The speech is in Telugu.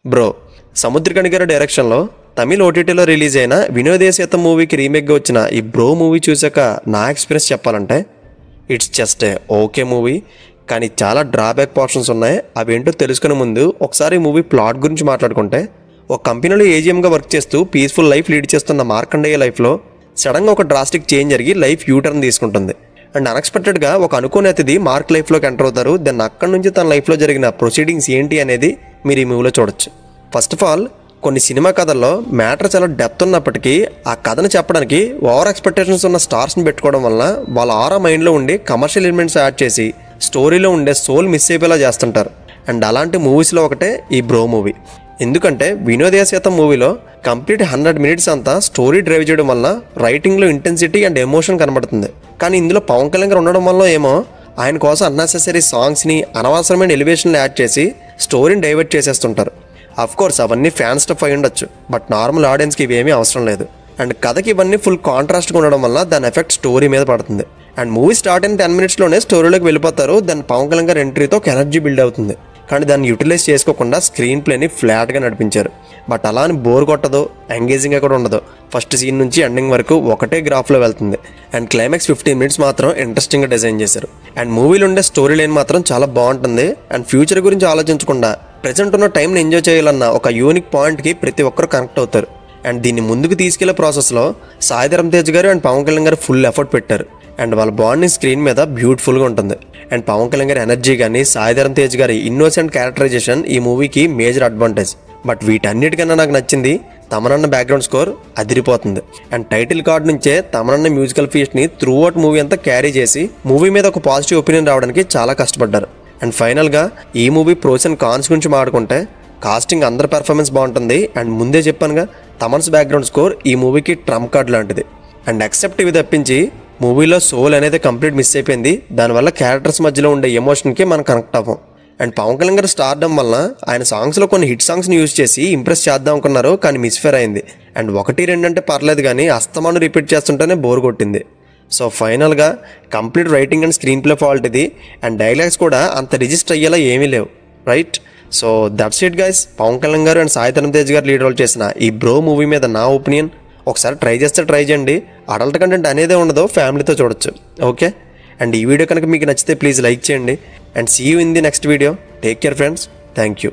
బ్రో, సముద్రకని గారి డైరెక్షన్లో తమిళ ఓటీటీలో రిలీజ్ అయిన వినోదే సీతం మూవీకి రీమేక్గా వచ్చిన ఈ బ్రో మూవీ చూసాక నా ఎక్స్పీరియన్స్ చెప్పాలంటే ఇట్స్ జస్ట్ ఓకే మూవీ. కానీ చాలా డ్రాబ్యాక్ పోర్షన్స్ ఉన్నాయి. అవేంటో తెలుసుకునే ముందు ఒకసారి ఈ మూవీ ప్లాట్ గురించి మాట్లాడుకుంటే, ఒక కంపెనీలో ఏజీఎంగా వర్క్ చేస్తూ పీస్ఫుల్ లైఫ్ లీడ్ చేస్తున్న మార్కండేయ లైఫ్లో సడన్గా ఒక డ్రాస్టిక్ చేంజ్ జరిగి లైఫ్ యూటర్న్ తీసుకుంటుంది. అండ్ అన్ఎక్స్పెక్టెడ్గా ఒక అనుకోని అతిథి మార్క్ లైఫ్లోకి ఎంటర్ అవుతారు. దెన్ అక్కడి నుంచి తన లైఫ్లో జరిగిన ప్రొసీడింగ్స్ ఏంటి అనేది మీరు ఈ మూవీలో చూడొచ్చు. ఫస్ట్ ఆఫ్ ఆల్, కొన్ని సినిమా కథల్లో మ్యాటర్ చాలా డెప్త్ ఉన్నప్పటికీ ఆ కథను చెప్పడానికి ఓవర్ ఎక్స్పెక్టేషన్స్ ఉన్న స్టార్స్ని పెట్టుకోవడం వల్ల వాళ్ళ ఆరా మైండ్లో ఉండి కమర్షియల్ ఎలిమెంట్స్ యాడ్ చేసి స్టోరీలో ఉండే సోల్ మిస్ అయిపోయేలా చేస్తుంటారు. అండ్ అలాంటి మూవీస్లో ఒకటే ఈ బ్రో మూవీ. ఎందుకంటే వినోదే సీతం మూవీలో కంప్లీట్ 100 మినిట్స్ అంతా స్టోరీ డ్రైవ్ చేయడం వల్ల రైటింగ్లో ఇంటెన్సిటీ అండ్ ఎమోషన్ కనబడుతుంది. కానీ ఇందులో పవన్ కళ్యాణ్ గారు ఉండడం వల్ల ఏమో ఆయన కోసం అన్నెసెసరీ సాంగ్స్ని, అనవసరమైన ఎలివేషన్లు యాడ్ చేసి స్టోరీని డైవర్ట్ చేసేస్తుంటారు. కోర్స్ అవన్నీ ఫ్యాన్ స్టఫ్ అయి ఉండొచ్చు, బట్ నార్మల్ ఆడియన్స్కి ఇవేమీ అవసరం లేదు. అండ్ కథకి ఇవన్నీ ఫుల్ కాంట్రాస్ట్గా ఉండడం వల్ల దాని ఎఫెక్ట్ స్టోరీ మీద పడుతుంది. అండ్ మూవీ స్టార్ట్ అయిన 10 మినిట్స్లోనే స్టోరీలోకి వెళ్ళిపోతారు. దాని పవన్ కళ్యాణ్ గారి ఎంట్రీతో ఒక ఎనర్జీ బిల్డ్ అవుతుంది. కానీ దాన్ని యూటిలైజ్ చేసుకోకుండా స్క్రీన్ ప్లేని ఫ్లాట్గా నడిపించారు. బట్ అలా అని బోర్ కొట్టదో, ఎంగేజింగ్గా కూడా ఉండదు. ఫస్ట్ సీన్ నుంచి ఎండింగ్ వరకు ఒకటే గ్రాఫ్లో వెళ్తుంది. అండ్ క్లైమాక్స్ 15 మినిట్స్ మాత్రం ఇంట్రెస్టింగ్గా డిజైన్ చేశారు. అండ్ మూవీలో ఉండే స్టోరీ లైన్ మాత్రం చాలా బాగుంటుంది. అండ్ ఫ్యూచర్ గురించి ఆలోచించకుండా ప్రెజెంట్ ఉన్న టైంని ఎంజాయ్ చేయాలన్న ఒక యూనిక్ పాయింట్కి ప్రతి ఒక్కరు కనెక్ట్ అవుతారు. అండ్ దీన్ని ముందుకు తీసుకెళ్లే ప్రాసెస్లో సాయి ధరమ్ తేజ్ గారు అండ్ పవన్ కళ్యాణ్ గారు ఫుల్ ఎఫర్ట్ పెట్టారు. అండ్ వాళ్ళ బాండింగ్ స్క్రీన్ మీద బ్యూటిఫుల్గా ఉంటుంది. అండ్ పవన్ కళ్యాణ్ గారి ఎనర్జీ కానీ, సాయి ధరమ్ తేజ్ గారి ఇన్నోసెంట్ క్యారెక్టరైజేషన్ ఈ మూవీకి మేజర్ అడ్వాంటేజ్. బట్ వీటన్నిటికన్నా నాకు నచ్చింది తమనన్న బ్యాక్గ్రౌండ్ స్కోర్ అదిరిపోతుంది. అండ్ టైటిల్ కార్డ్ నుంచే తమనన్న మ్యూజికల్ ఫీస్ట్ని త్రూ అవుట్ మూవీ అంతా క్యారీ చేసి మూవీ మీద ఒక పాజిటివ్ ఒపీనియన్ రావడానికి చాలా కష్టపడ్డారు. అండ్ ఫైనల్గా ఈ మూవీ ప్రోస్ అండ్ కాన్స్ గురించి మాట్లాడుకుంటే, కాస్టింగ్ అందరి పెర్ఫార్మెన్స్ బాగుంటుంది. అండ్ ముందే చెప్పానుగా, తమన్స్ బ్యాక్గ్రౌండ్ స్కోర్ ఈ మూవీకి ట్రంప్ కార్డ్ లాంటిది. అండ్ ఎక్సెప్ట్ ఇవి తప్పించి మూవీలో సోల్ అనేది కంప్లీట్ మిస్ అయిపోయింది. దానివల్ల క్యారెక్టర్స్ మధ్యలో ఉండే ఎమోషన్కి మనం కనెక్ట్ అవ్వం. అండ్ పవన్ కళ్యాణ్ గారు స్టార్డమ్ వల్ల ఆయన సాంగ్స్లో కొన్ని హిట్ సాంగ్స్ని యూజ్ చేసి ఇంప్రెస్ చేద్దాం అనుకున్నారు, కానీ మిస్ఫేర్ అయింది. అండ్ 1-2 అంటే పర్లేదు, కానీ అస్తమాను రిపీట్ చేస్తుంటేనే బోర్ కొట్టింది. సో ఫైనల్గా complete writing and screenplay fault ఇది. అండ్ డైలాగ్స్ కూడా అంత రిజిస్టర్ అయ్యేలా ఏమీ లేవు, right? So that's it guys. Pawan Kalyan గారు అండ్ సాయి ధరమ్ తేజ్ గారు లీడ్ రోల్ చేసిన ఈ బ్రో మూవీ మీద నా ఒపీనియన్. ఒకసారి ట్రై చేస్తే ట్రై చేయండి. అడల్ట్ కంటెంట్ అనేదే ఉండదు, ఫ్యామిలీతో చూడొచ్చు. ఓకే. అండ్ ఈ వీడియో కనుక మీకు నచ్చితే ప్లీజ్ లైక్ చేయండి. And see you in the next video. Take care friends. Thank you.